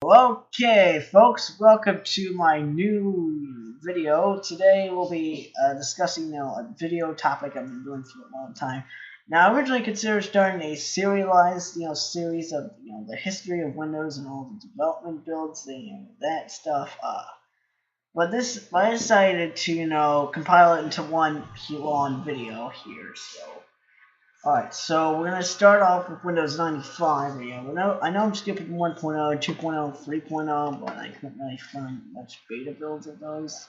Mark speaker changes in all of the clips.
Speaker 1: Okay, folks, welcome to my new video. Today we'll be discussing a video topic I've been doing for a long time. Now, I originally considered starting a serialized, series of, the history of Windows and all the development builds, that stuff. But I decided to, compile it into one long video here. Alright, so we're going to start off with Windows 95. I know I'm skipping 1.0, 2.0, 3.0, but I couldn't really find much beta builds of those.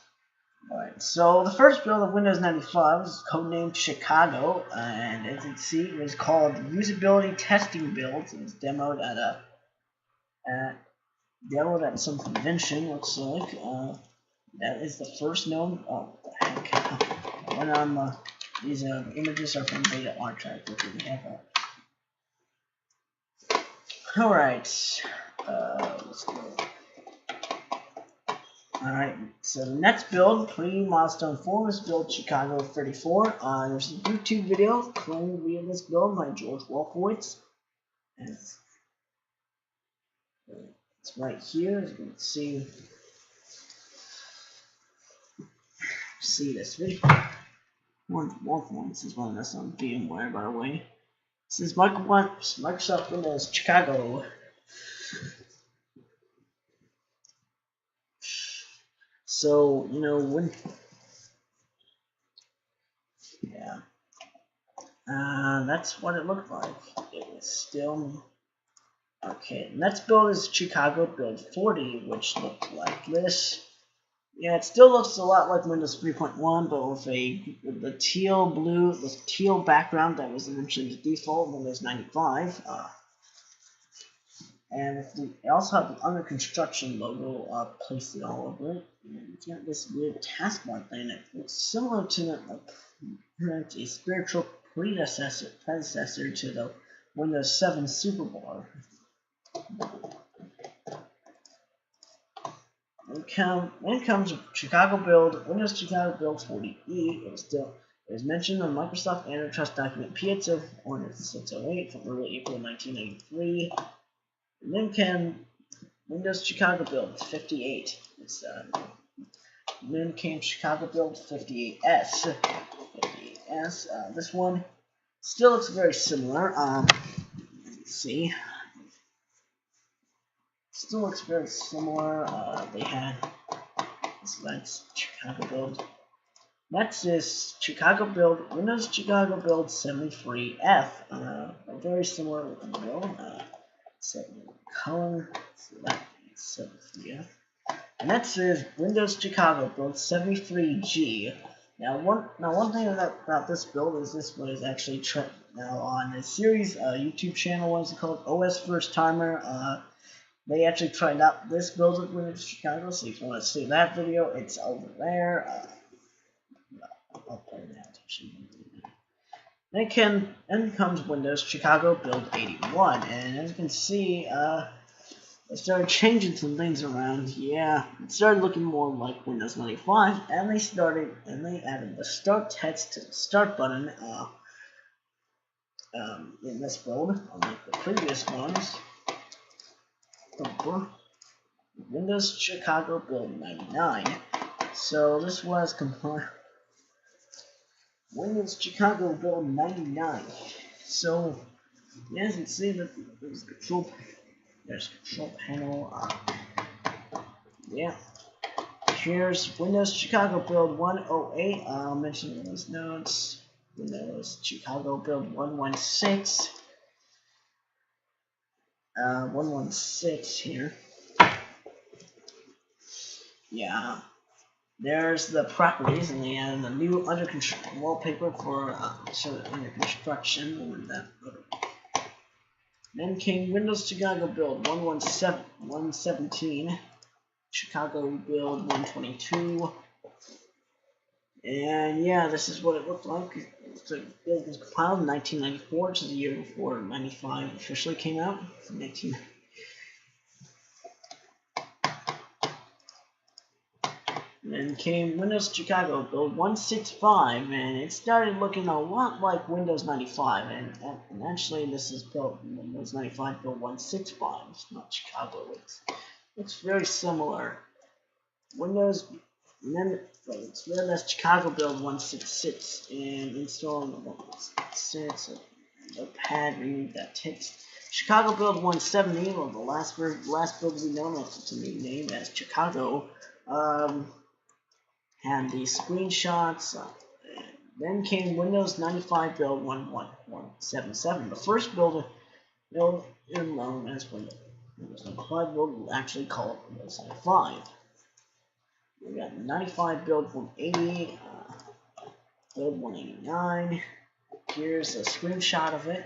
Speaker 1: Alright, so the first build of Windows 95 was codenamed Chicago, and as you can see, it was called Usability Testing Builds. It was demoed at some convention, looks like. That is the first known. Oh, what the heck. I went on these images are from Beta Archive, which we have. Alright, let's go. Alright, so the next build, pre-milestone 4, was build Chicago 34. There's a YouTube video claiming via this build by George Wolfowitz. And it's right here, as you can see this video. Wolfowitz is running this on VMware, by the way. This is Microsoft Windows Chicago. So, that's what it looked like. It was still okay. Next build is Chicago Build 40, which looked like this. Yeah, it still looks a lot like Windows 3.1, but with the teal background that was eventually the default in Windows 95. And it also had the under construction logo pasted all over it. And it's got this weird taskbar thing that looks similar to a spiritual predecessor to the Windows 7 Superbar. When it comes to Chicago build, Windows Chicago Build 40E, it was mentioned on Microsoft Antitrust Document Piazza on 608 from early April 1993. And then came Windows Chicago Build 58. Then came Chicago Build 58S. This one still looks very similar. Let's see. Still looks very similar. They had that's Chicago Build. Next is Chicago Build, Windows Chicago Build 73F. A very similar looking build. Color, so that's 73F. And next is Windows Chicago Build 73G. Now one thing about this build is this was actually now on the series YouTube channel. What is it called? OS First Timer. They actually tried out this build with Windows Chicago, so if you want to see that video, it's over there. I'll play that. Then comes Windows Chicago Build 81, and as you can see, they started changing some things around. Yeah, it started looking more like Windows 95, and they added the Start text to the Start button in this build, unlike the previous ones. Windows Chicago Build 99. So this was Windows Chicago Build 99. So as you can see, that there's control panel. Yeah. Here's Windows Chicago Build 108. I'll mention in these notes. Windows Chicago Build 116. 116 here. Yeah, there's the properties, and they added a new wallpaper for under construction. And that. Then came Windows Chicago Build 117, Chicago Build 122, and yeah, this is what it looked like. The build was compiled in 1994, which is the year before 95 officially came out. Then came Windows Chicago Build 165, and it started looking a lot like Windows 95. And actually, this is built Windows 95 Build 165. It's not Chicago. Looks very similar. Windows, and then it's run as Chicago build 166 and installing the 166. Notepad, read that text. Chicago build 170, or the last build we know of to be named as Chicago. Had the screenshots. Then came Windows 95 build 11177. The first build known as Windows 95 build actually called Windows 95. We got 95 build 180, build 189. Here's a screenshot of it.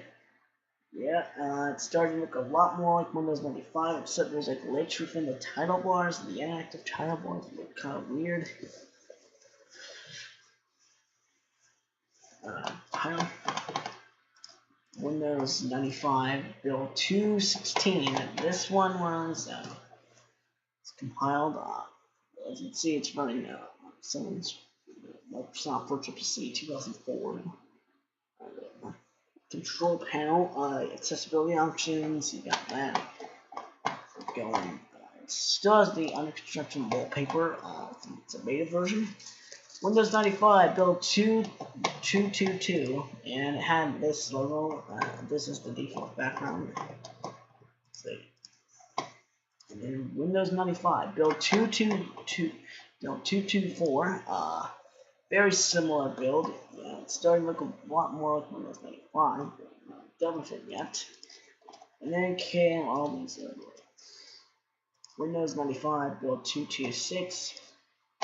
Speaker 1: Yeah, it's starting to look a lot more like Windows 95, except there's like glitch within the title bars. The inactive title bars look kind of weird. Title. Windows 95 build 216. This one was it's compiled. As you can see, it's running someone's Microsoft Virtual PC 2004. Control panel, accessibility options. You got that going. It still has the under construction wallpaper. It's a beta version. Windows 95 build 2222, and it had this logo. This is the default background. See. And then Windows 95 build 224. Very similar build. It's starting to look a lot more like Windows 95. Don't fit yet. And then came all these Windows 95 build 226.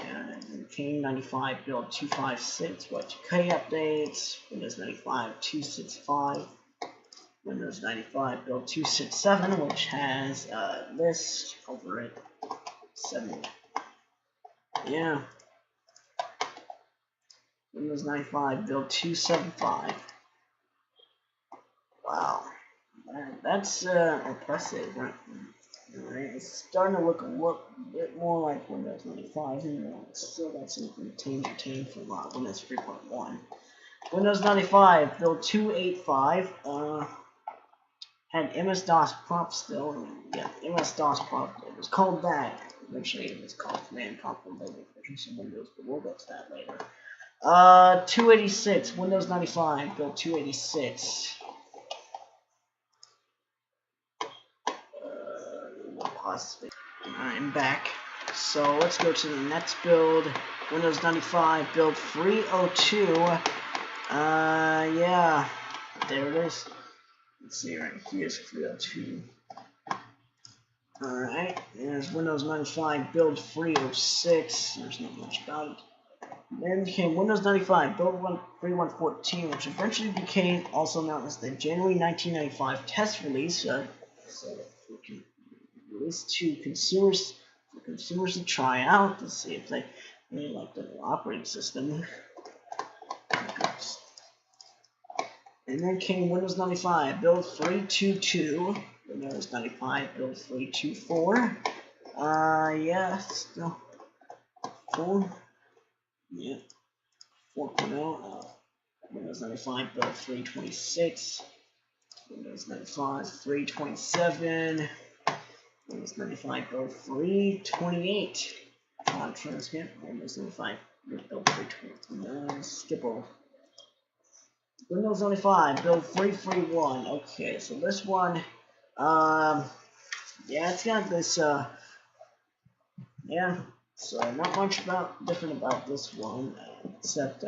Speaker 1: And then came 95 build 256, Y2K updates, Windows 95 265, Windows 95 build 267, which has this over it, 7. Yeah. Windows 95 build 275. Wow, that's impressive, right? Alright, it's starting to look a bit more like Windows 95, and still got some retain from Windows 3.1. Windows 95 build 285 had MS-DOS prompt still. Yeah, MS-DOS prompt. It was called that. Eventually, it was called command prompt in later versions of Windows, but we'll get to that later. 286 Windows 95 build 286. I'm back. So let's go to the next build. Windows 95 build 302. Yeah, there it is. Let's see right here's 302. Alright, there's Windows 95 build 306. There's not much about it. Then came Windows 95 build 3114, which eventually became also known as the January 1995 test release. So we can release to consumers for consumers to try out to see if they like the operating system. And then came Windows 95 build 322, Windows 95 build 324. Yeah, still 4. Yeah, 4.0. Windows 95 build 326. Windows 95 327. Windows 95 build 328. Transmit. Windows 95 build 329. Skip over. Windows 95 build 331. Okay, so this one, yeah, it's got this, yeah, so not much different about this one, except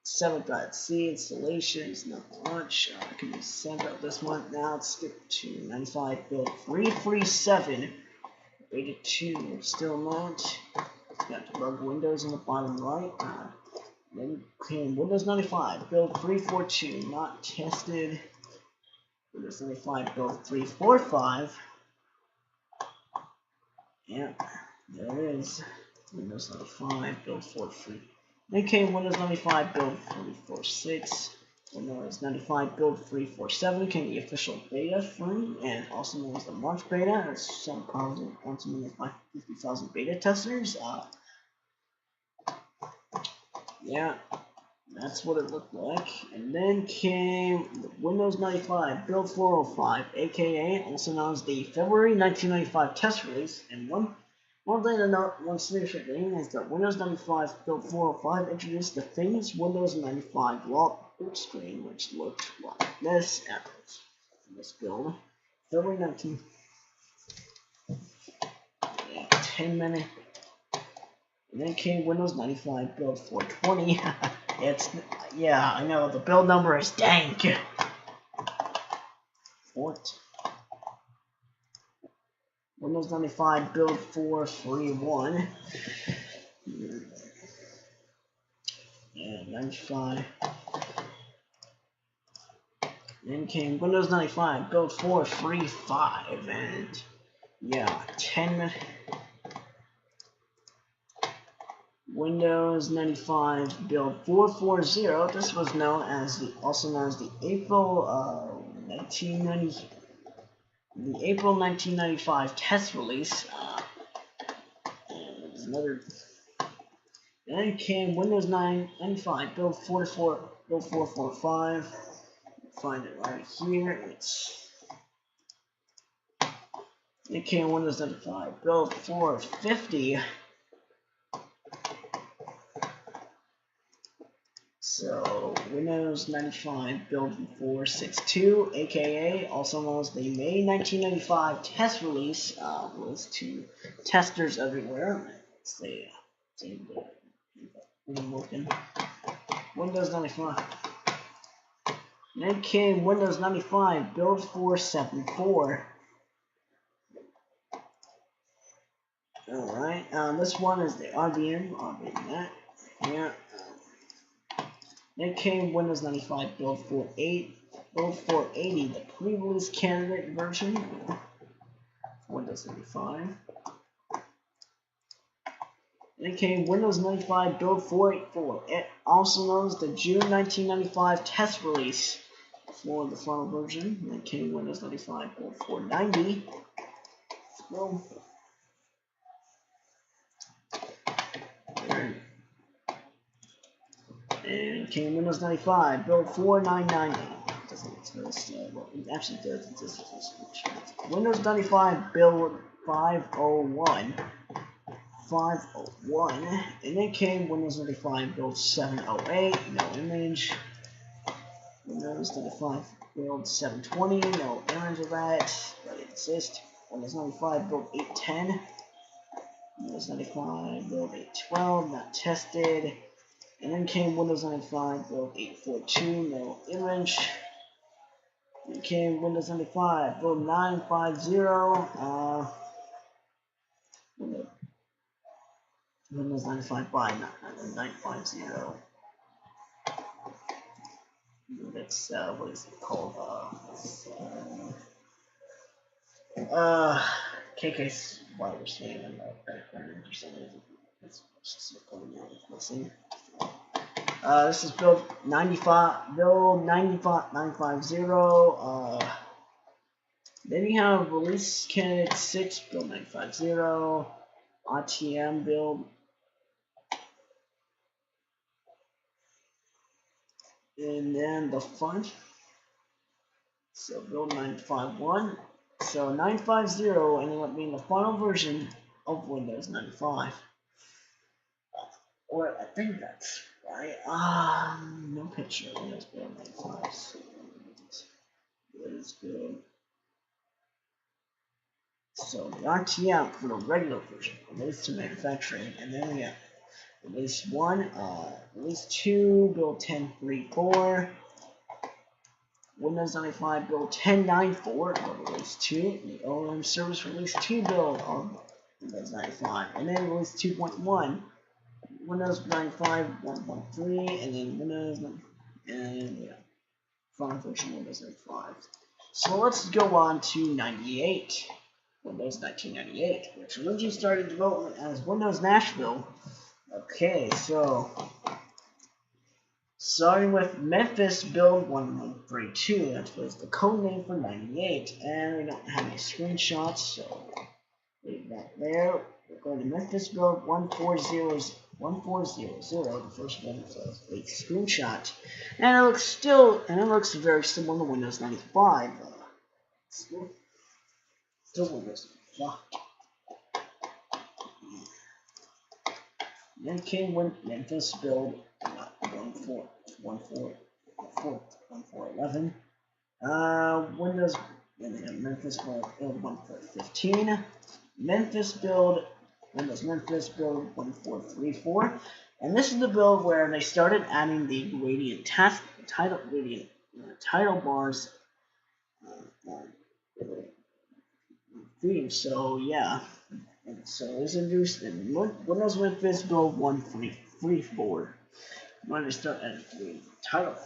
Speaker 1: 7.c installations, not much. I can be sent about this one. Now let's skip to 95 build 337. Beta 2, still not. It's got debug windows on the bottom right. Then came Windows 95 build 342, not tested. Windows 95 build 345. Yeah, there it is. Windows 95 build 43. Then came Windows 95 build 346. Windows 95 build 347 came the official beta free, and also known as the March beta. It's some probably once more like 50,000 beta testers. Yeah. That's what it looked like. And then came the Windows 95 Build 405, aka also known as the February 1995 test release. And one thing to note, one significant thing, is that Windows 95 Build 405 introduced the famous Windows 95 boot screen, which looked like this at this build. February 19, 10 minutes. And then came Windows 95 Build 420. Yeah, I know, the build number is dank. What? Windows 95 Build 431. And 95. Then came Windows 95 Build 435. And yeah, 10 minutes. Windows 95 Build 440. This was also known as the April 1995 test release. And there's another. Then came Windows 95 Build 445. Find it right here. It came Windows 95 Build 450. So, Windows 95 Build 462, aka also known as the May 1995 test release, was to testers everywhere. Say working. Windows 95. Then came Windows 95 Build 474. Alright, this one is the RBM that. Yeah. Then came Windows 95 Build 480, the pre-release candidate version. Windows 95. Then came Windows 95 Build 484, also known as the June 1995 test release for the final version. Then came Windows 95 Build 490. Well, and came Windows 95 Build 4998. Doesn't exist. Well, it actually does exist. Windows 95 Build 501. And then came Windows 95 Build 708. No image. Windows 95 Build 720. No image of that, but it exists. Windows 95 Build 810. Windows 95 Build 812. Not tested. And then came Windows 95 Build 842, no image. Then came Windows 95 Build 950, Windows 95 by 950. That's what is it called? KK's why we're seeing in the background for some reason. Let's see. This is Build 950. Then you have Release Candidate 6, Build 950, RTM build, and then the font. So Build 951. So 950 ended up being the final version of Windows 95. Or I think that's right. No picture of Windows Build 95. So let's go. So the RTM for the regular version, release to manufacturing, and then we have release 1, release 2, build 10.3.4, Windows 95 build 10.9.4, release 2, the ORM service release 2 build on Windows 95, and then release 2.1, Windows 95 1.3, and then Windows, and yeah, final version of Windows 95. So let's go on to 98. Windows 1998, which originally started development as Windows Nashville. Okay, so starting with Memphis Build 1132, that was the code name for 98, and we don't have any screenshots, so leave that there. We're going to Memphis build 1400, the first one is a screenshot. And it looks very similar to Windows 95. Still Windows 95. Then came Memphis build 1411. Windows Memphis build 1415. Windows Memphis build 1434. And this is the build where they started adding the gradient title bars theme. So yeah. So it's introduced in Windows Memphis build 1334 when they start adding the title.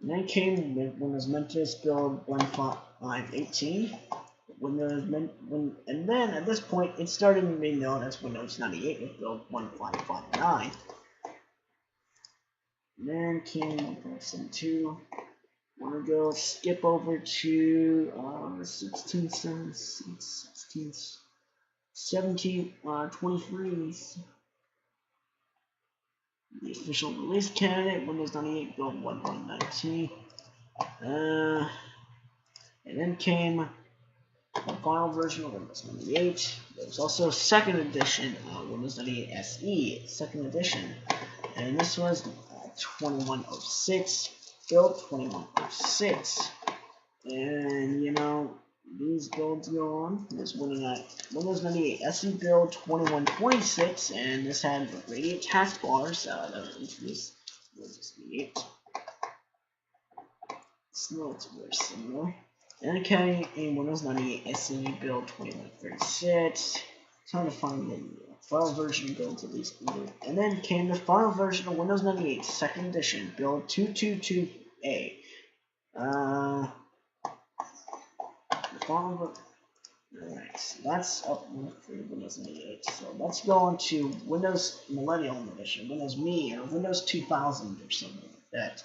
Speaker 1: And then came Windows Memphis build 1518. And then at this point it started to be known as Windows 98 with build 1559. And then came Windows 2. I'm gonna go skip over to 1723. The official release candidate, Windows 98 build 1119. And then came the final version of Windows 98. There was also a second edition of Windows 98 SE, second edition. And this was 2106, build 2106. And you know, these builds go on. There's Windows 98 SE build 2126, and this had the gradient taskbars that were introduced in Windows 98. So it's very similar. And it came in Windows 98 SE build 2136. Trying to find the final version build at least. And then came the final version of Windows 98 second edition build 222A. Alright, so that's up for Windows 98. So let's go on to Windows Millennium Edition, Windows Me, or Windows 2000 or something like that.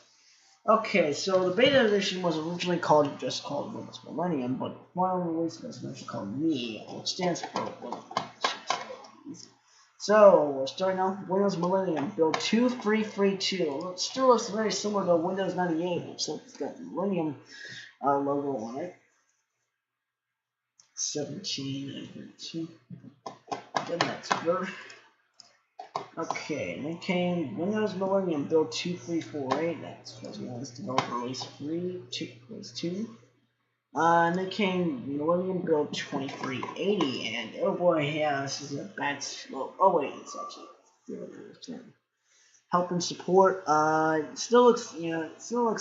Speaker 1: Okay, so the beta edition was originally just called Windows Millennium, but the final release was eventually called Me, which stands for Windows Edition. So we're starting off with Windows Millennium build 2332. It still looks very similar to Windows 98, except it's got the Millennium logo on it. 1792. The next verse. Okay, and then came Windows Millennium build 2348. That's was Windows Developer Release 2. And then came Millennium build 2380, and oh boy, yeah, this is a bad slope. Oh wait, it's actually help and support. It still looks,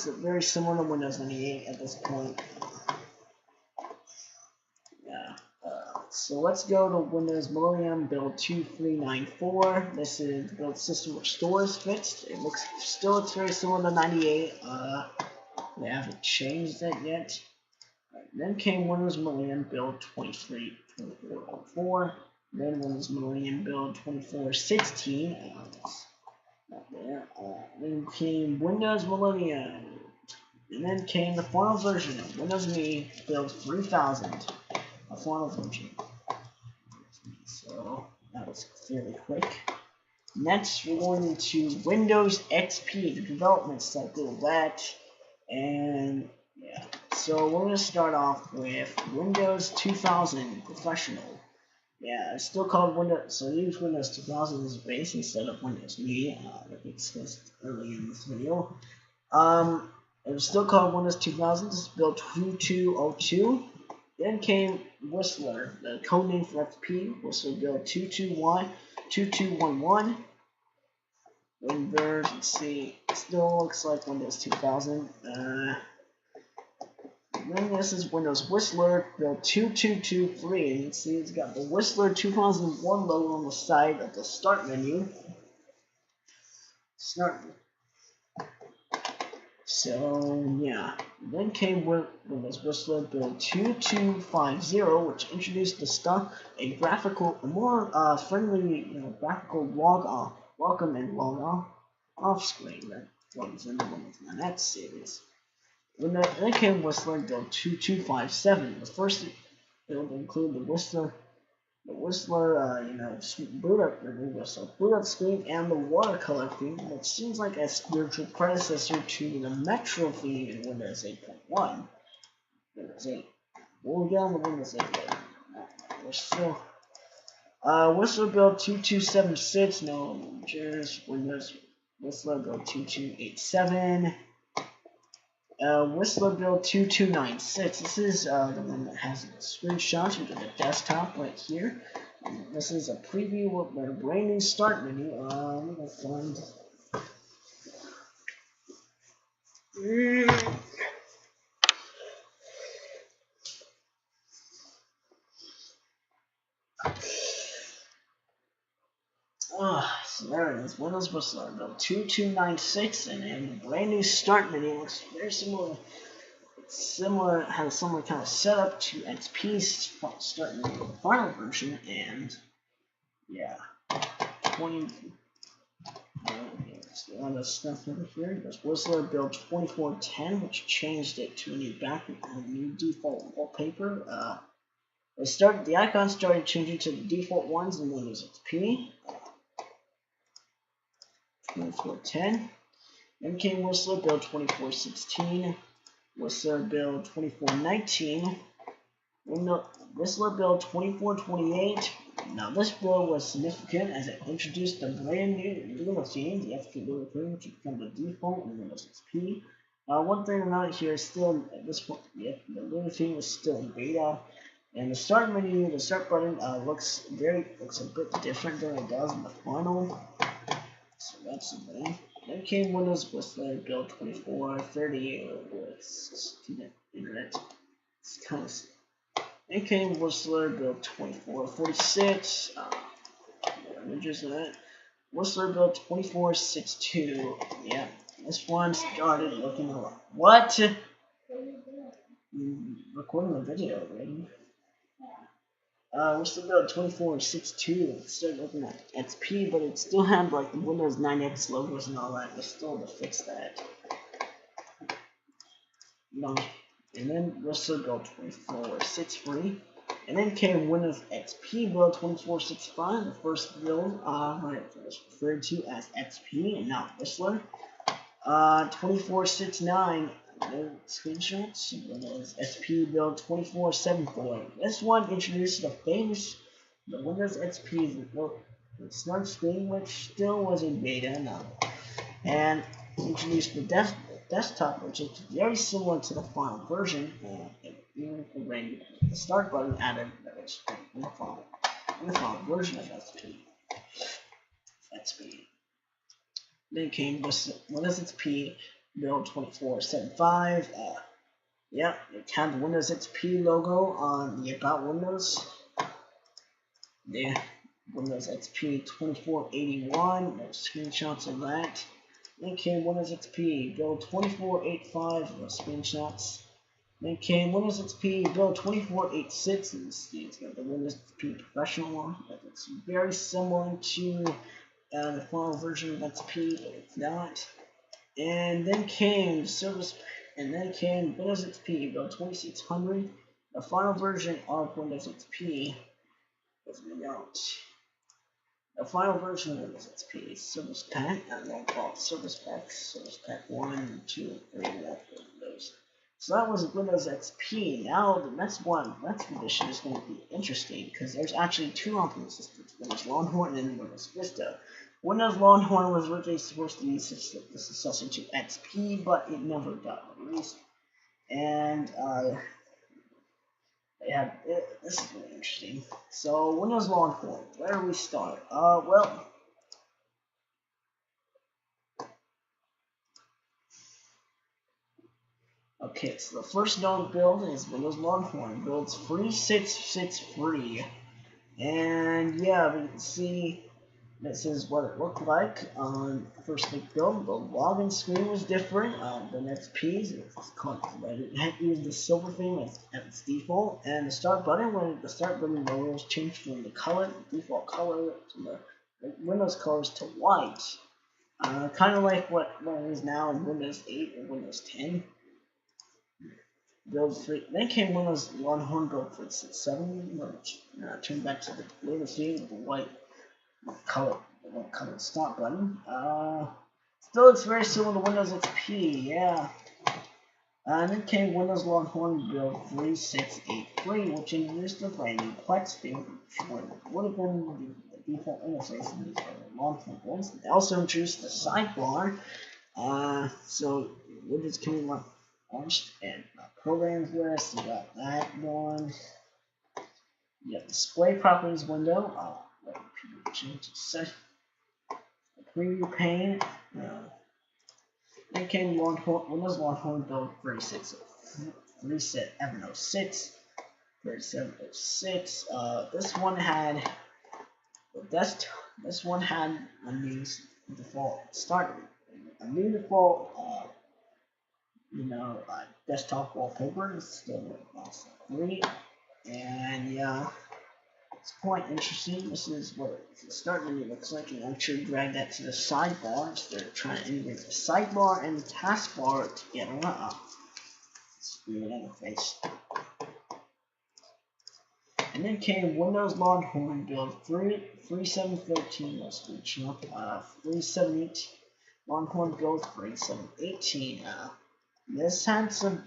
Speaker 1: very similar to Windows 98 at this point. So let's go to Windows Millennium build 2394. This is the build system restore is fixed. It still looks very similar to 98. They haven't changed that yet. Right, then came Windows Millennium build 2404. Then Windows Millennium build 2416. Not there. Then came Windows Millennium. And then came the final version of Windows Me build 3000. A final version. So that was fairly quick. Next, we're going into Windows XP, the development cycle of that. And yeah, so we're going to start off with Windows 2000 Professional. Yeah, it's still called Windows, so use Windows 2000 as a base instead of Windows Me, like we discussed earlier in this video. It was still called Windows 2000, this is build 2202. Then came Whistler, the code name for XP, Whistler build 2211. Windows, let's see, it still looks like Windows 2000. Then this is Windows Whistler build 2223, and you can see it's got the Whistler 2001 logo on the side of the start menu. So yeah, then came Windows Vista build 2250, which introduced a more friendly, graphical welcome and log off screen that runs in the Windows 9 series. Then came Whistler build 2257. The first build included the Whistler, boot up screen and the watercolor theme, which seems like a spiritual predecessor to the Metro theme in Windows 8.1. Windows 8. We'll get on the Windows 8 later. We're still. Whistler build 2276. No, just Windows. Whistler build 2287. Whistler build 2296. This is the one that has screenshots with the desktop right here. This is a preview of the brand new start menu. I'm gonna find. So there it is. Windows Whistler build 2296, and the brand new start menu looks very similar. It has a similar kind of setup to XP's start menu, the final version, and yeah, 20. A lot of stuff over here. There's Whistler build 2410, which changed it to a new background, a new default wallpaper. The icons started changing to the default ones in Windows XP. 2410. Then came Whistler build 2416. Whistler build 2419. Whistler build 2428. Now this build was significant as it introduced the brand new Luna theme, the FP Luna theme, which becomes the default in Windows XP. One thing to note here is still at this point, the Luna theme is still in beta, and the start menu, the start button looks a bit different than it does in the final. So that's the thing. Then came Windows Whistler build 2430 with internet. It's kind of. Then came Whistler build 2446. Images of that. Whistler build 2462. Yeah, this one started looking a lot. What? Recording the video already. Whistler build 2462. It started looking at XP, but it still had like the Windows 9X logos and all that. They still had to fix that. And then Whistler build 2463. And then came Windows XP build 2465, the first build when it was referred to as XP and not Whistler. 2469, no screenshots. Windows XP build 2474. This one introduced the Windows XP Smart Screen, which still was in beta now, and introduced the desktop, which is very similar to the final version, and even the start button added that was in the final version of XP. Then came Windows XP build 2475. Yeah, it had the Windows XP logo on the About Windows. Yeah, Windows XP 2481. No screenshots of that. Then came Windows XP build 2485. No screenshots. Then came Windows XP build 2486. It's got the Windows XP Professional one. It's very similar to the final version of XP, but it's not. And then came Windows XP build 2600. The final version of Windows XP was out. The final version of Windows XP Service Pack, and they'll call it Service Packs, Service Pack 1, 2, 3, and those. So that was Windows XP. Now the next edition is going to be interesting because there's actually two operating systems: Windows Longhorn and Windows Vista. Windows Longhorn was originally supposed to be the successor to XP, but it never got released. And this is really interesting. So Windows Longhorn, where do we start? Well. Okay, so the first known build is Windows Longhorn. Builds free, sits free. And yeah, we can see this is what it looked like on the first big build. The login screen was different than XP's. It's called, it had used the silver theme as its default. And the start button, when the start button logo was changed from the default color, from the Windows colors to white. Kind of like what it is now in Windows 8 or Windows 10. build 3. Then came Windows Longhorn build 367, which turned back to the later scene with the white color, start button. Still looks very similar to Windows XP, yeah. And then came Windows Longhorn build 3683, which introduced the brand new Plex theme, which would have been the default interface in these Longhorn builds. They also introduced the sidebar, so widgets can be launched and programs list. You got that going. You got display properties window. Let me change the set. The preview pane. Then came Windows Longhorn build 3706. This one had a new default start, a new default desktop wallpaper. It's still free, and yeah, it's quite interesting. This is what the start menu looks like, and I'm sure drag that to the sidebar. So they're trying to integrate the sidebar and the taskbar together. It's a weird interface. And then came Windows Longhorn build 3713, no screenshot, 3718, Longhorn build 3718. This had some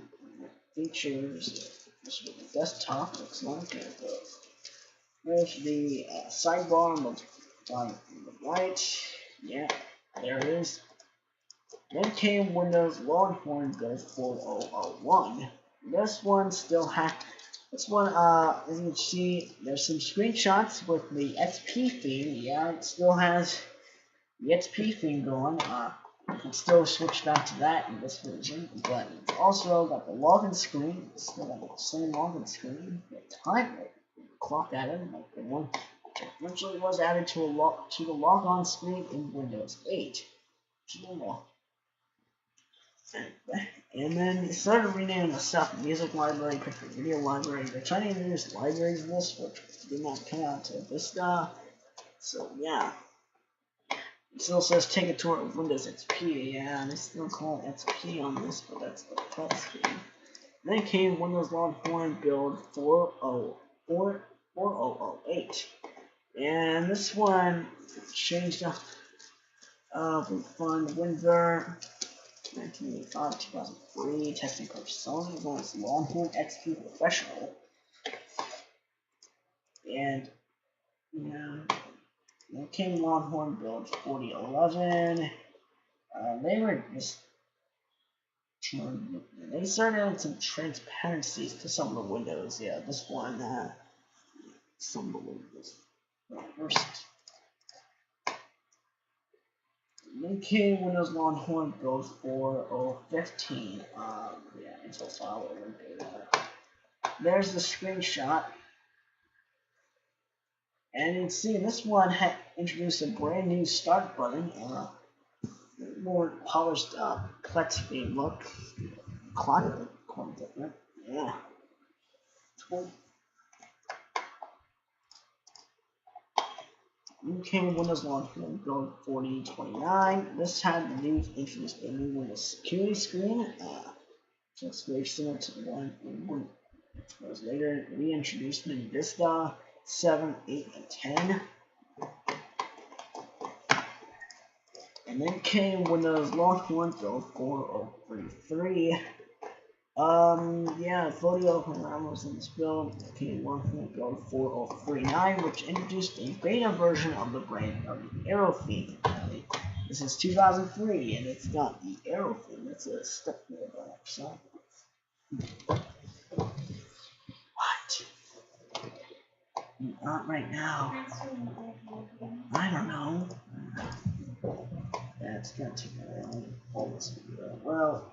Speaker 1: features. This is what the desktop looks like. There's the sidebar on the right. Yeah, there it is. Then came Windows Longhorn build 4001. This one still had. This one, as you can see, there's some screenshots with the XP theme. Yeah, it still has the XP theme going. You can still switch back to that in this version, but it's also got the login screen. It's still got the same login screen. The time clock added, like the one which originally was added to the logon screen in Windows 8. And then they started renaming the stuff: music library, picture video library. They're trying to introduce libraries in this, which did not come out to Vista. So yeah. It still says take a tour of Windows XP, yeah, and they still call it XP on this, but that's the plus screen. Then came Windows Longhorn build 4008. And this one changed up from WinVer 1985, 2003, testing persona was Longhorn XP Professional. And yeah, then came Longhorn build 4011. They were just they started adding some transparencies to some of the windows. Yeah, this one some of the windows first. Then came Windows Longhorn build 4015. Yeah, info file over there. There's the screenshot. And you can see this one had introduced a brand new start button, more polished Plex theme look. Quite different. Yeah. Came Windows Longhorn build 4029. This had the new introduced a new Windows security screen. So it's very similar to the one that was later reintroduced in Vista 7, 8, and 10. And then came Windows Longhorn build 4033. Yeah, photo was in this build. Came Longhorn build 4039, which introduced a beta version of the brand of the arrow theme. This is 2003, and it's got the arrow theme. It's a step more than so. What? Not right now. I don't know. That's gonna take a while. Well,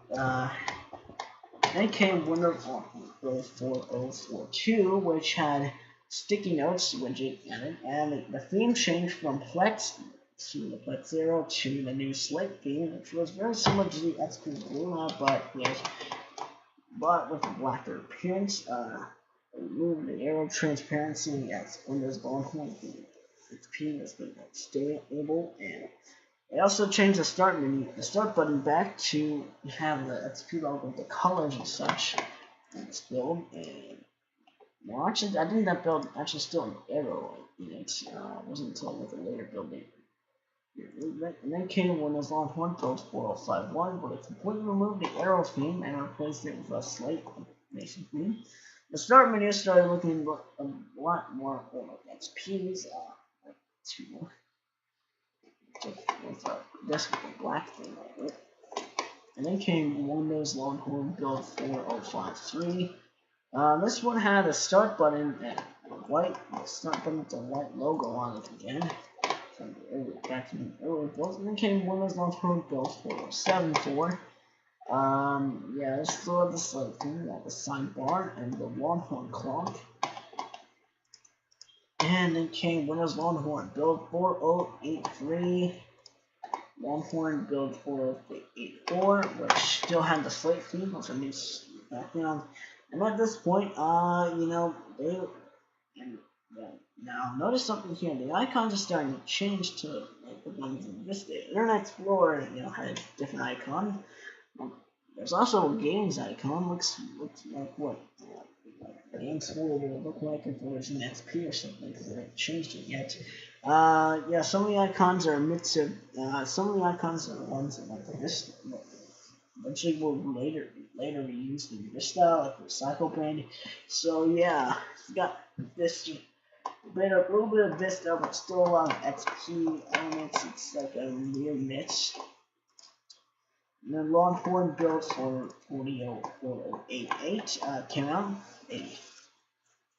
Speaker 1: then came Windows Longhorn 4042, which had sticky notes widget in it, and the theme changed from Plex to the Plex Zero to the new Slate theme, which was very similar to the XP Blue, but with a blacker appearance. Removed the arrow transparency as Windows Longhorn XP has been stable, and they also changed the start menu, the start button back to have the XP logo with the colors and such. this build, and well, actually, I think that build actually still an arrow in it. It wasn't until like a later build. And then came one of those Longhorn builds 4051, where it completely removed the arrow theme and replaced it with a slight nation theme. The start menu started looking a lot more like XP's. Two more. With this with a black thing over it. And then came Windows Longhorn build 4053. This one had a start button and a white start button with a white logo on it again. From the early, back in the early builds. And then came Windows Longhorn build 4074. Yeah, this still had the slate thing, got the sidebar and the Longhorn clock. And then came Windows Longhorn build 4083. Longhorn build 4084, which still had the slate theme with a new background. And at this point, you know, now notice something here. The icons are starting to change to like the ones in Vista. Internet Explorer, you know, had a different icon. There's also a games icon. Looks like what games would look like if it was an XP or something, because they haven't changed it yet. Yeah, some of the icons are a mix of some of the icons are the ones that like this eventually will later be used in Vista, like the Recycle brand. So yeah, we got this a little bit of Vista, but still a lot of XP elements. It's like a weird mix. And then Longhorn build for 4088 came out.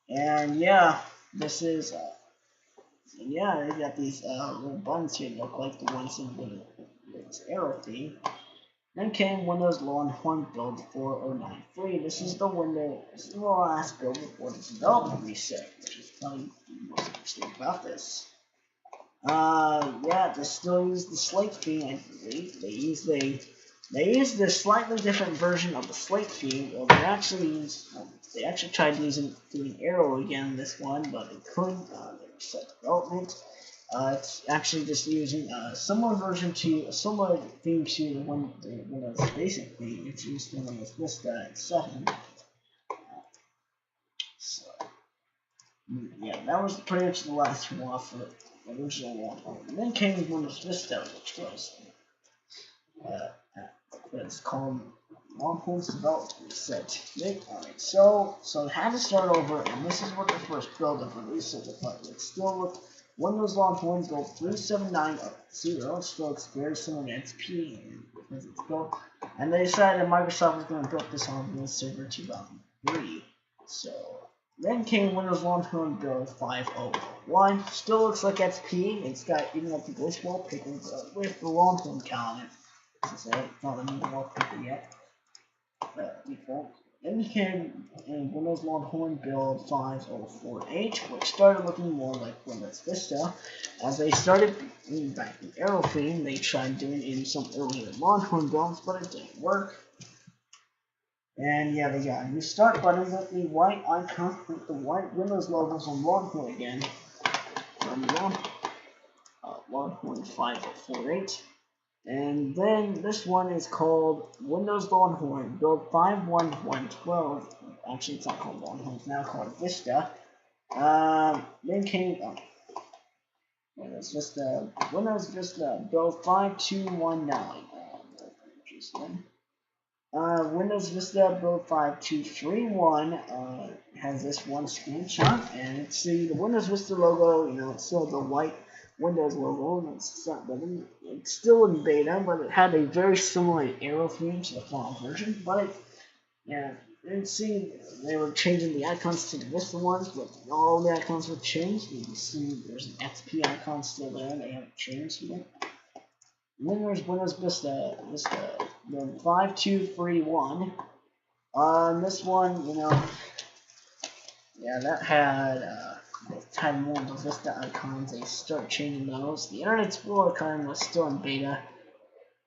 Speaker 1: And yeah, this is and yeah, they got these little buttons here that look like the ones in the arrow theme. Then came Windows Longhorn build 4093. This is the last build before the development reset, which is probably the most interesting about this. Yeah, they still use the slate theme, I believe. They use the slightly different version of the slate theme. Well, they actually tried doing arrow again in this one, but they couldn't. They reset development. It's actually just using a similar theme to the Windows basic theme. It's used in Windows Vista and 7. So, yeah, that was pretty much the last one for the original one. And then came Windows Vista, which was it's called Longhorn's development reset. Alright, so it had to start over, and this is what the first build of the reset looked like. It still looked Windows Longhorn build 3790 still looks very similar to XP because it's built, and they decided that Microsoft was going to build this on Windows Server 2003. So then came Windows Longhorn build 5001. Still looks like XP. It's got even like the voice wallpaper with the Longhorn count on it. Since I haven't found a new wallpaper yet. Default. Then came Windows Longhorn build 5048, which started looking more like Windows Vista. As they started bringing back the arrow theme, they tried doing it in some earlier Longhorn builds, but it didn't work. And yeah, they got a new start button with the white icon with the white Windows logos on Longhorn again. From Longhorn 5048. And then this one is called Windows Longhorn build 51112. Actually, it's not called Longhorn, it's now called Vista. Then came Windows Vista build 5219. Windows Vista build 5231 has this one screenshot, and it's the Windows Vista logo. You know, it's still the white Windows logo, and it's still in beta, but it had a very similar arrow theme to the final version. But yeah, and see, they were changing the icons to the Vista ones, but all the icons were changed. You can see there's an XP icon still there, and they haven't changed yet. And then there's Windows Vista then 5231. This one, you know, yeah, that had more of the Vista icons. They started changing those. The Internet Explorer icon was still in beta.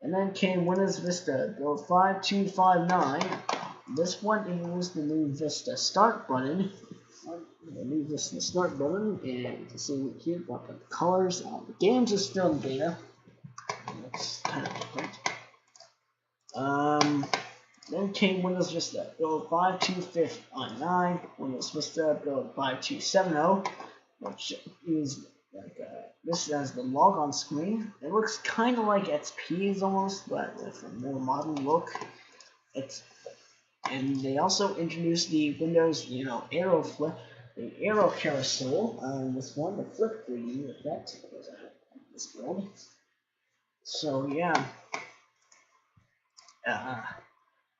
Speaker 1: And then came Windows Vista build 5259. This one used the new Vista Start button. The new Vista Start button, and you can see here got the colors. The games are still in beta. Looks kind of different. Then came Windows Vista build 525.9, Windows Vista build 5270, which is like this as the logon screen. It looks kind of like XP's almost, but with a more modern look. And they also introduced the Windows, arrow flip, the arrow carousel. This one, the flip 3D effect was this build. So yeah.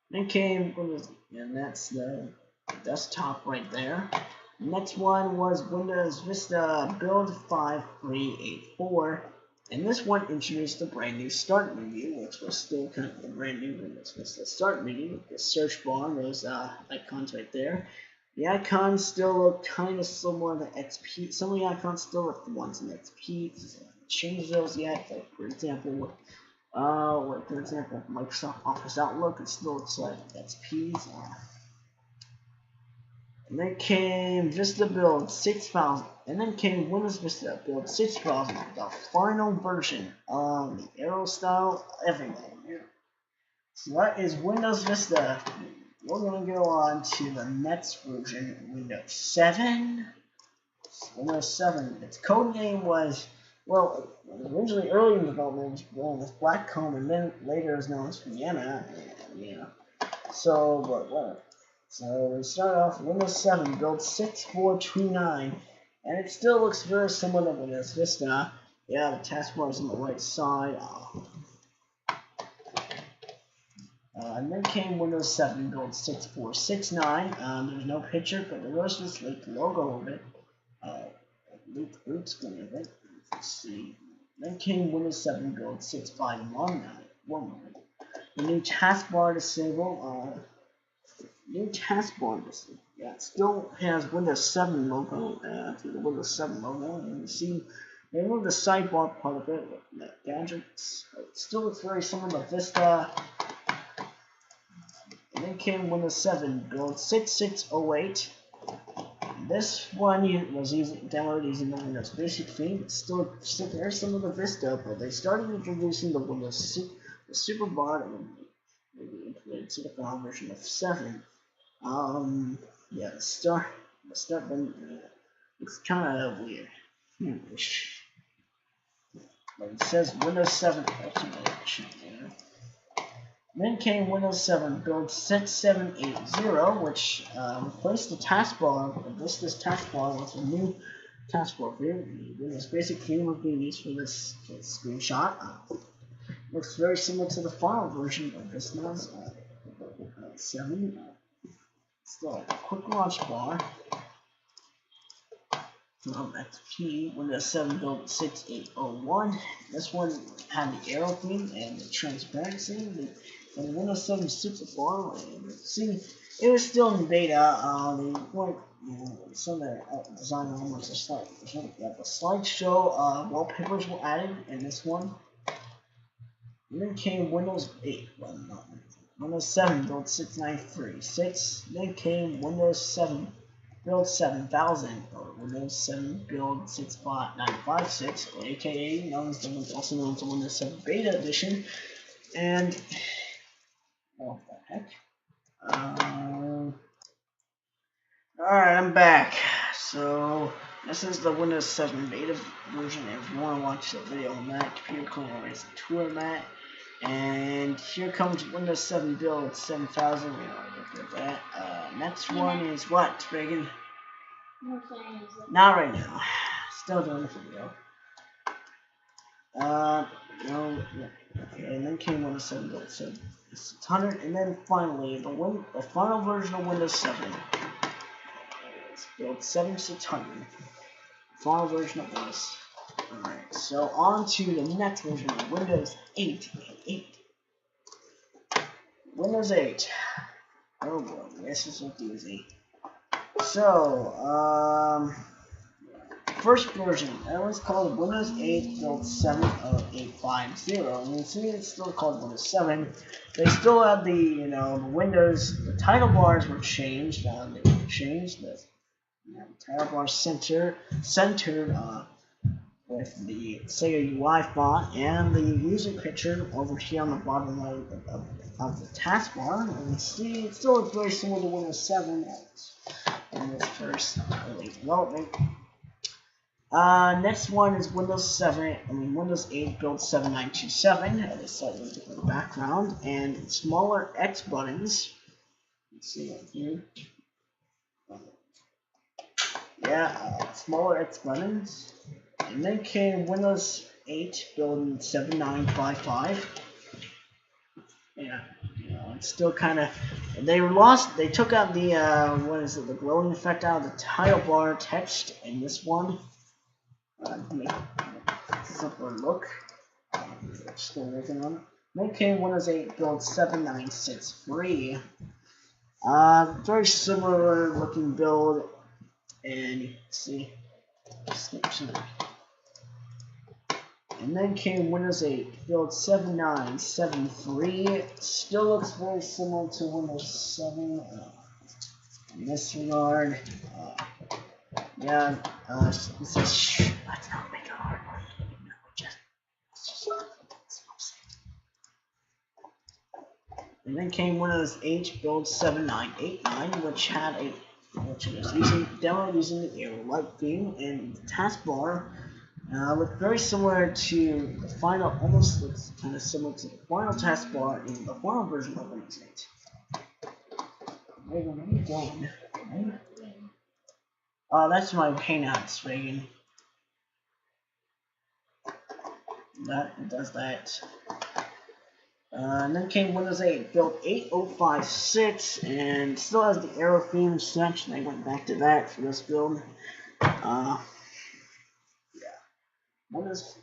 Speaker 1: Then came, and that's the desktop right there. Next one was Windows Vista Build 5384, and this one introduced the brand new Start menu, which was still kind of the brand new Windows Vista Start menu. The search bar, those icons right there. The icons still look kind of similar to XP. Some of the icons still look the ones in XP. So I haven't changed those yet. Like for example, Microsoft Office Outlook, it still looks like XP's. And then came Vista Build 6000, and then came Windows Vista Build 6000, the final version of the arrow style, everything. So that is Windows Vista. We're going to go on to the next version, Windows 7. Windows 7, its code name was, well, originally early in development, it was born with Blackcomb, and then later it was known as Vienna. So we start off Windows 7 build 6429, and it still looks very similar to Windows Vista. Yeah, the taskbar is on the right side. And then came Windows 7 build 6469. There's no picture, but there was this like logo of it. Root screen of it. Let's see. Then came Windows 7 build 6519. The new taskbar disable. New taskbar disable. Yeah, it still has Windows 7 logo. The Windows 7 logo, and you see they removed the sidebar part of it with the gadgets. It still looks very similar to Vista. And then came Windows 7 build 6608. This one was downloaded using the Windows Basic theme. It's still very similar to Vista, but they started introducing the Windows Superbar and maybe implemented to the final version of 7. Yeah, the start button it's kind of weird. But it says Windows 7 Ultimate Edition. Then came Windows 7 build 6780, which replaced the taskbar, the Vista's taskbar, with a new taskbar view. The Windows Basic theme was being used for this screenshot. Looks very similar to the final version of Vista's 7. Still a quick launch bar. From XP, Windows 7 build 6801. This one had the arrow theme and the transparency. And Windows 7 Superbar, see, it was still in beta. They weren't, some of the design elements are slight. The slideshow wallpapers were added in this one. And then came Windows 8. Windows 7 build 6936. Then came Windows 7 build 7000, or Windows 7 build 65956, or aka also known as the Windows 7 Beta Edition. And what the heck? Alright, I'm back. So this is the Windows 7 beta version. If you want to watch the video on that, computer cleaner is a tour mat. And here comes Windows 7 build 7000. We already looked at that. Next one is what, Reagan? Not right now. Still doing the video. No. Okay, and then came Windows 7 build 600, and then finally the final version of Windows 7 is build 7600. Final version of this. Alright, so on to the next version of Windows 8. Windows 8. Oh boy, this is a doozy. So, first version, that was called Windows 8 build 70850. And you see it's still called Windows 7. They still had the, the Windows, the title bars were changed. They were changed. The title bars centered for with the Sega UI font and the user picture over here on the bottom right of the taskbar. And see, it still looks very similar to Windows 7 in this first early development. Next one is Windows 8 build 7927. It is slightly different background and smaller X buttons. Let's see right here. Yeah, smaller X buttons. And then came Windows 8 build 7955. Yeah, it's still kind of. They took out the the glowing effect out of the title bar text in this one. To make a simpler look. Still working on it. Then came Windows 8 build 7963. Very similar looking build, and you can see. And then came Windows 8 build 7973. Still looks very similar to Windows 7 in this regard. Yeah, it says, shh, let's not make it hard. No, just and then came Windows 8 build 7989, which was demoed using the arrow light theme, and the taskbar looked very similar to the final, almost looks kind of similar to the final taskbar in the final version of Windows 8. Reagan, what are you doing? Oh, that's my paintouts, Reagan. It does that. And then came Windows 8 build 8056, and still has the arrow theme such. They went back to that for this build. Yeah. Windows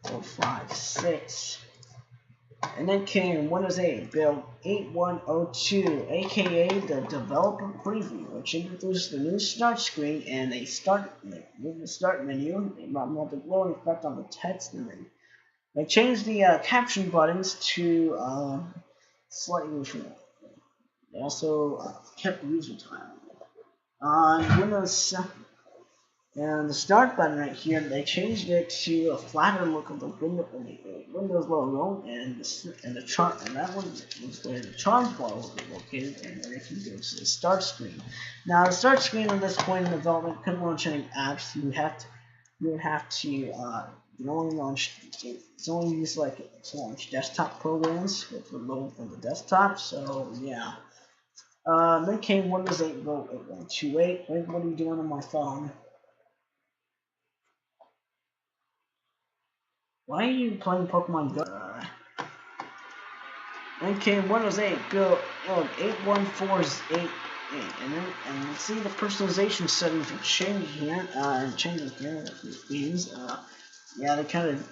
Speaker 1: 8056. And then came Windows 8 build 8102, aka the developer preview, which introduced the new start screen and the start menu. They brought more the glowing effect on the text, and they changed the caption buttons to slightly different. They also kept user time. On Windows and the start button right here, they changed it to a flatter look of the Windows logo, and the chart, and that one was where the charge bar will be located, and then if you go to the start screen. Now the start screen at this point in development couldn't launch any apps. You would have to it's only used to launch desktop programs, which would load from the desktop. So yeah. Then came Windows 8 build 8128. What are you doing on my phone? Why are you playing Pokemon Go? Then came Windows 8 build 81488, and see the personalization settings are changing here. Themes. Yeah, they kind of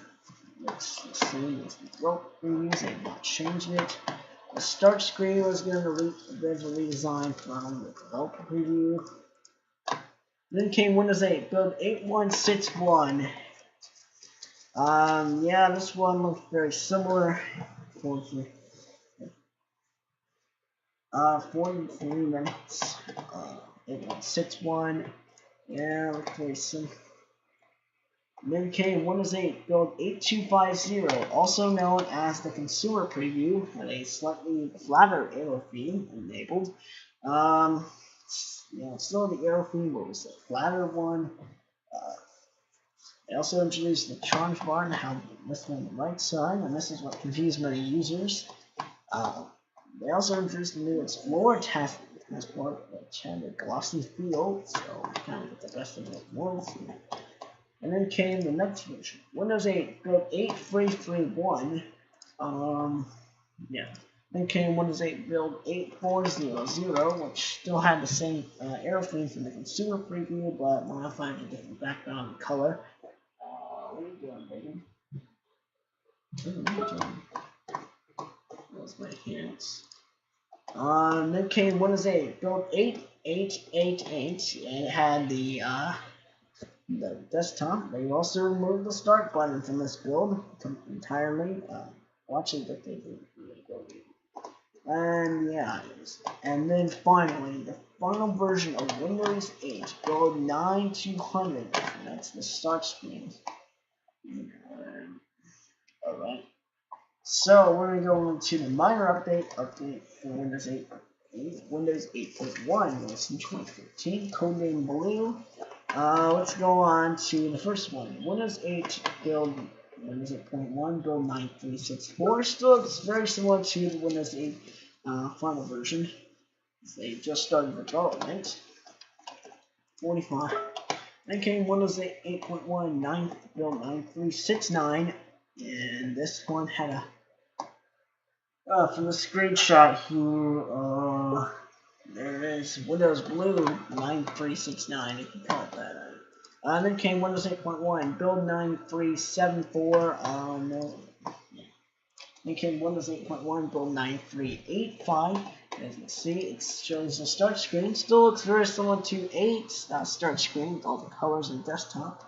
Speaker 1: looks the same as the rope previews. They've not changed it. The start screen was going to be redesigned from the developer preview. Then came Windows 8 build 8161. Yeah, this one looks very similar. 43 minutes. 8161. Yeah, looks very similar. Then came Windows 8 build 8250, also known as the consumer preview, with a slightly flatter arrow theme enabled. Still the arrow theme, but it was a flatter one. They also introduced the charge bar and how listed on the right side, and this is what confused many users. They also introduced the new Explorer taskbar, which had a glossy feel, so kind of get the best of both worlds. And then came the next version, Windows 8 build 8331. Then came Windows 8 build 8400, which still had the same arrow theme from the consumer preview, but modified a different background and color. What are you doing, baby? What are you doing? Those my hands. Then came Windows 8 build 8888, and it had the desktop. They also removed the start button from this build entirely. Watching that they didn't really go. And yeah, and then finally, the final version of Windows 8, build 9200. That's the start screen. Alright. So we're going to go into the minor update for Windows 8. Windows 8.1 released in 2015, codename Blue. Let's go on to the first one. Windows 8 build Windows 8.1 build 9364. Still looks very similar to the Windows 8 final version. They just started development. 45. Then came Windows 8 8.1 build 9369, and this one had a from the screenshot here. There is Windows Blue 9369, if you call it that. Then came Windows 8.1 build 9374. No. Then came Windows 8.1 build 9385. As you can see, it shows the start screen. Still looks very similar to 8's start screen with all the colors and desktop.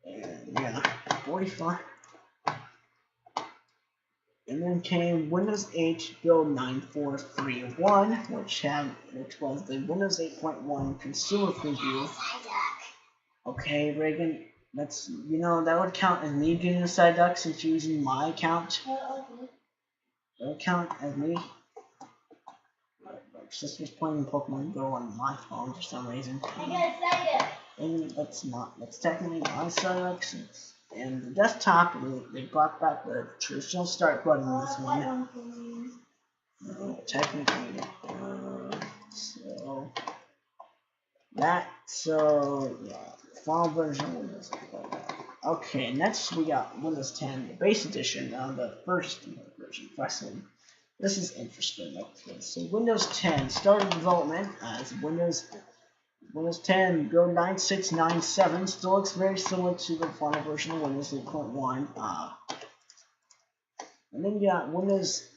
Speaker 1: And yeah, 45. And then came Windows 8 build 9431, which was the Windows 8.1 consumer preview. Okay, Reagan, that would count as me getting a side duck since you're using my account. That would count as me. My sister's playing Pokemon Go on my phone for some reason. And that's technically my side duck since. And the desktop, they brought back the traditional start button on this one. Technically, so yeah, final version of Windows. Okay, next we got Windows 10, the base edition, the first version. This is interesting. Okay, so Windows 10 started development as Windows 10 build 9697. Still looks very similar to the final version of Windows 8.1. And then you got Windows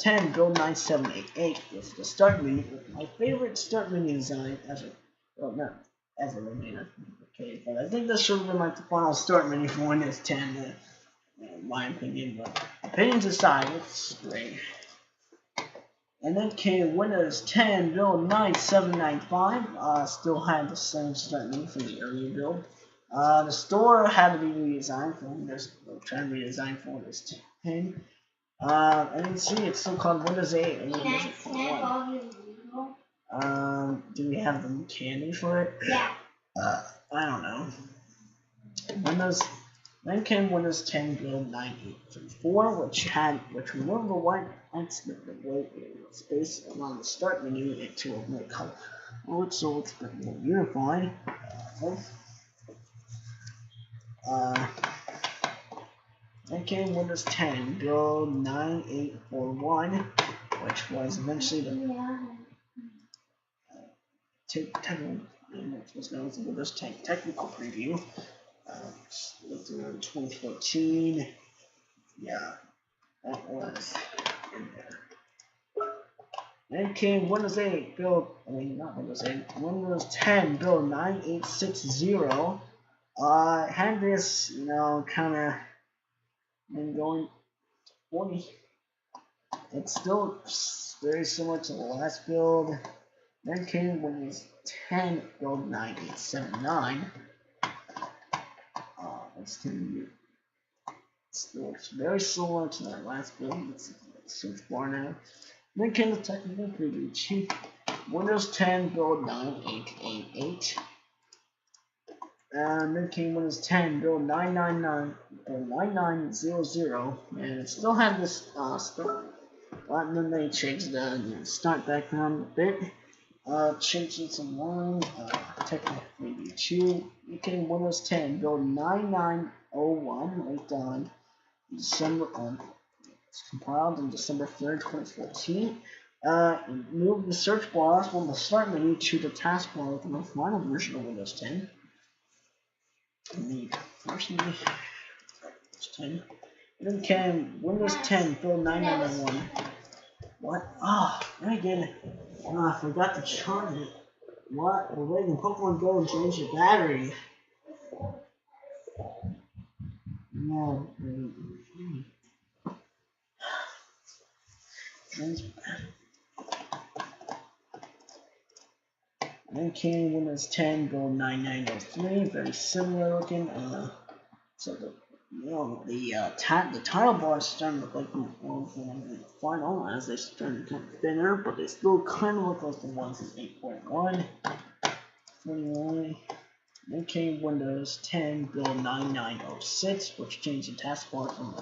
Speaker 1: 10 build 9788 with the start menu. My favorite start menu design ever. Well, not ever, I mean, okay, but I think this should have been like the final start menu for Windows 10, in my opinion. But opinions aside, it's great. And then came Windows 10 build 9795. Still had the same start menu from the earlier build. The store had to be redesigned for Windows. Trying to redesign for Windows 10. And you see, it's still called Windows 8 and Windows 8.1. Do we have the candy for it? Yeah. I don't know. Then came Windows 10 build 9834, which removed the white space around the start menu into a more color. So it's a bit more unified. Then came Windows 10 build 9841, which was eventually the was known as the Windows 10 technical preview. Looked around 2014. Yeah, that was in there. Then came Windows 8 build, not Windows 8, Windows 10 build 9860. Had this, kind of been going 40. It's still very similar to the last build. Then came Windows 10 build 9879. Still very similar to that last build. It's so far now. Then came the technical preview. Windows 10 build 9888. And then came Windows 10 build 9900, and it still had this start. And then they changed the start background a bit. Changing some lines. Technical preview 2. It came Windows 10 build 9901, late on December. It's compiled on December 3rd, 2014. Moved the search bar from the start menu to the taskbar with the final version of Windows 10. And the first Windows 10. Then came Windows 10 build 9901. What? Reagan. I forgot to charge it. What? Well, Reagan, Pokemon Go and change your battery. No. Then came Windows 10 Build 9903, very similar looking. So the the title bars starting to look like the final as they start to become thinner, but they still kind of look like the ones in 8.1. 21. Then came Windows 10 Build 9906, which changed the taskbar from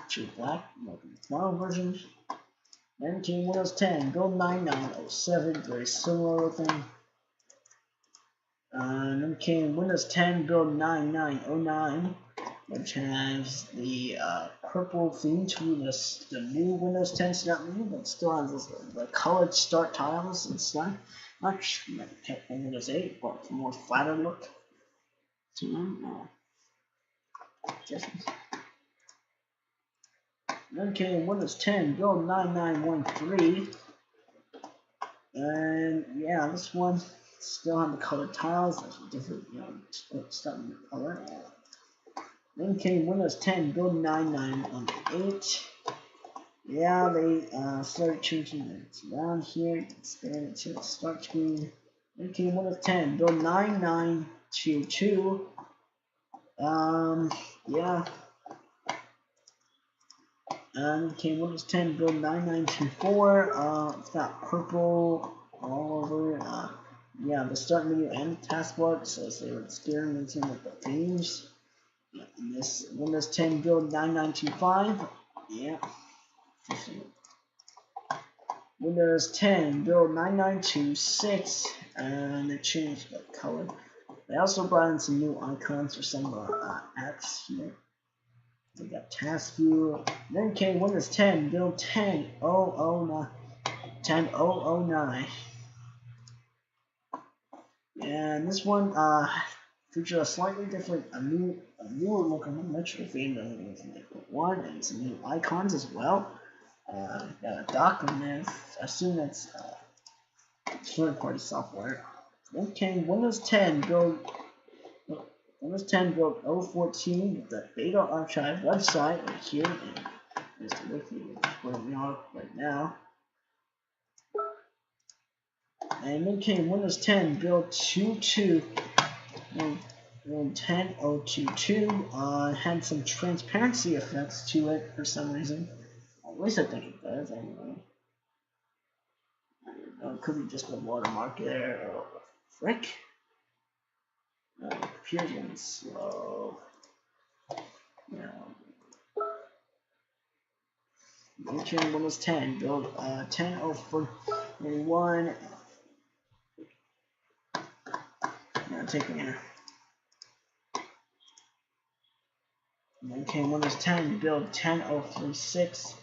Speaker 1: to black, like the final version. Then came Windows 10 Build 9907, very similar looking. Then came Windows 10 Build 9909, which has the purple theme to the new Windows 10 start menu, but still has this, the colored start tiles and stuff. Much kept from Windows 8, but it's a more flatter look. Then came Windows 10 Build 9913, and yeah, this one still have the colored tiles. There's a different, stuff in the color. Then came Windows 10 Build 9918. Yeah, they started changing it around here. Expand it to the start screen. Then came Windows 10 Build 9922. Yeah. And came Windows 10 Build 9924. It's got purple all over. Yeah, the start menu and the taskbar, so they were experimenting with the themes. Yeah, and this Windows 10 Build 9925. Yeah. Windows 10 Build 9926, and they changed the color. They also brought in some new icons for some apps here. We got Task View. Then came Windows 10 Build 10.009. And this one features a slightly different, a newer look. I'm not sure if you know one, and some new icons as well. Got a dock on there. I assume that's third-party software. Then came Windows 10 Build 014 with the beta archive website right here, and there's the wiki where we are right now. And then came Windows 10 Build 10022. Had some transparency effects to it for some reason. At least I think it does anyway. I don't know, it could be just a watermark there or frick. Computer's getting slow. Entering Windows 10, build 10.04.21. Now taking it. Then came Windows 10, build 10.036.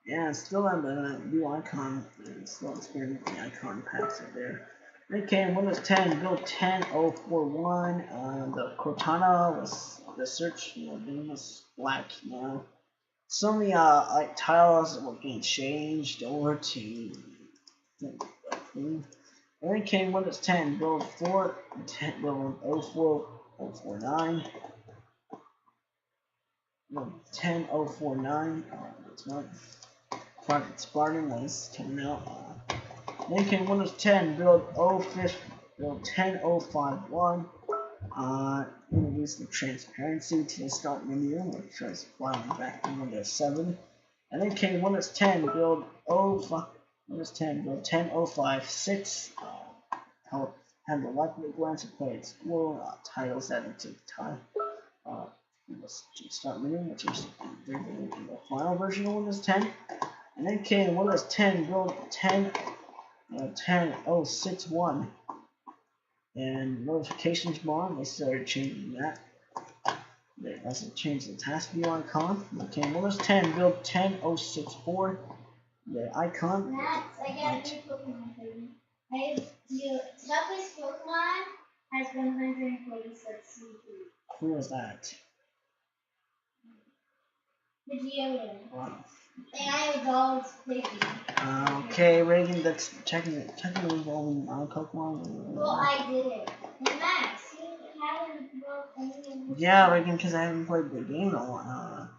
Speaker 1: Yeah, still on the new icon, still experimenting the icon packs are there. Then came Windows 10, build 10.041. The Cortana was the search, name was black. Some of the tiles were being changed over to and then came Windows 10, build 04049. 10.049. That's right. Project Spartan was coming out. Then came Windows 10 build 10.051. Introduced the transparency to the start menu, which was flying back in Windows 7. And then came Windows 10 build 10.056. Had the likely glance of play explore titles that would take time. The start menu, which is the final version of Windows 10. And then came Windows 10 build 10.061. And notifications bar, they started changing that. They also changed the task view icon. Then came Windows 10 build 10.064. The icon.
Speaker 2: Max, I got a new Pokemon for you. Subway's Pokemon has 146 CP.
Speaker 1: Who was that?
Speaker 2: The Geodude.
Speaker 1: Wow.
Speaker 2: And I evolved Piggy.
Speaker 1: Okay, Reagan, that's technically evolving my Pokemon.
Speaker 2: Well, I did it. And Max, you haven't evolved any of
Speaker 1: Yeah, Reagan, because I haven't played the game in a while.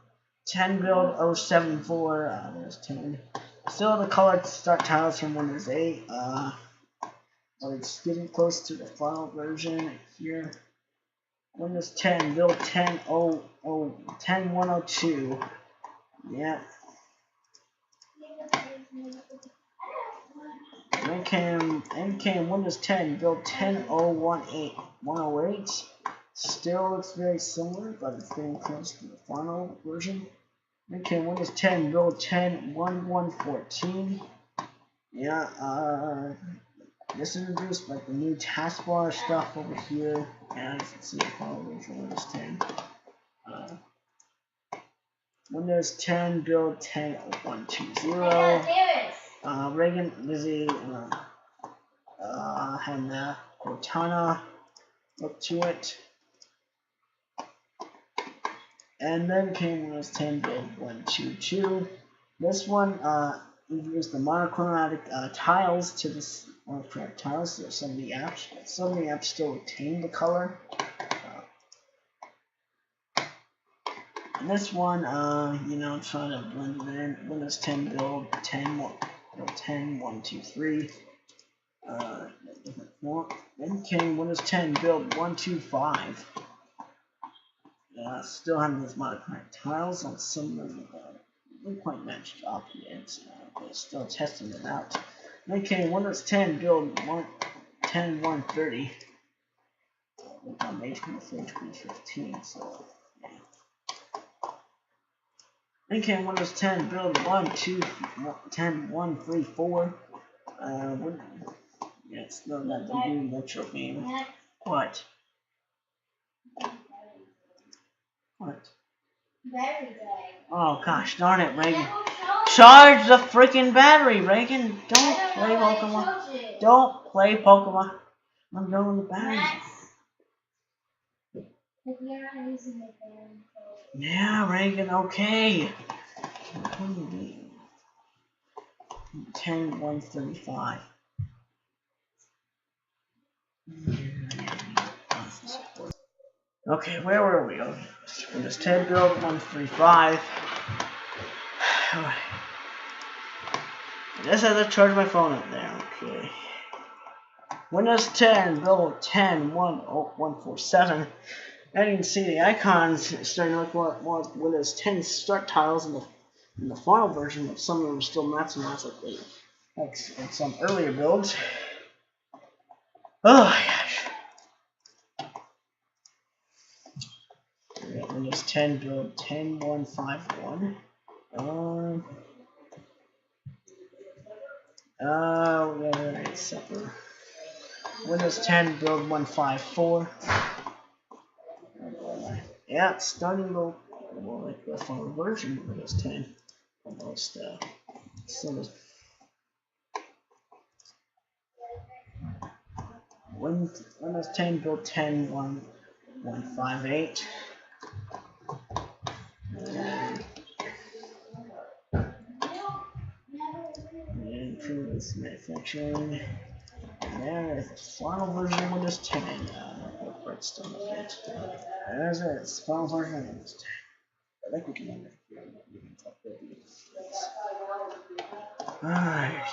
Speaker 1: 10 build 074, Windows 10. Still the colored start tiles from Windows 8, but it's getting close to the final version here. Windows 10 build 10102. Yeah. NCAM Windows 10 build 108. Still looks very similar, but it's getting close to the final version. NCAM Windows 10 build 1114. Yeah, this introduced like the new taskbar stuff over here, and you can see the final version of Windows 10. Windows 10 build 10120. Reagan, Lizzie, had Cortana up to it. And then came Windows 10 build 122. This one used the monochromatic tiles to this monochromatic tiles. So some of the apps still retain the color. And this one, trying to blend it in. Windows 10 build 123. Different font. Then came Windows 10 build 125. Still having those monochromatic tiles on some of them. Didn't quite matched up yet. They're still testing them out. Then came Windows 10 build 130. On HP 15, so yeah. Then came Windows 10 build 134. Yeah, it's still not the new retro game. What?
Speaker 2: Battery died.
Speaker 1: Oh gosh, darn it, Reagan. Charge the freaking battery, Reagan. Don't play Pokemon. Don't play Pokemon. I'm going with the battery.
Speaker 2: If you're not using the fan,
Speaker 1: Yeah, Reagan, okay. 10135. Okay, where were we? Okay, Windows 10 build 135. Alright. I guess I have to charge my phone up there. Okay. Windows 10 build 147. And you can see the icons starting to look more like Windows 10 start tiles in the final version, but some of them are still maximized like in some earlier builds. Oh gosh. We got Windows 10 build 10151. We got a separate Windows 10 build 154. Yeah, it's starting to look more like the final version of Windows 10. Almost, Windows 10 build 10158. And previous manufacturing. And there's the final version of Windows 10. Redstone of it. There's it. It's the final version of Windows 10. I think we can end it here. Alright.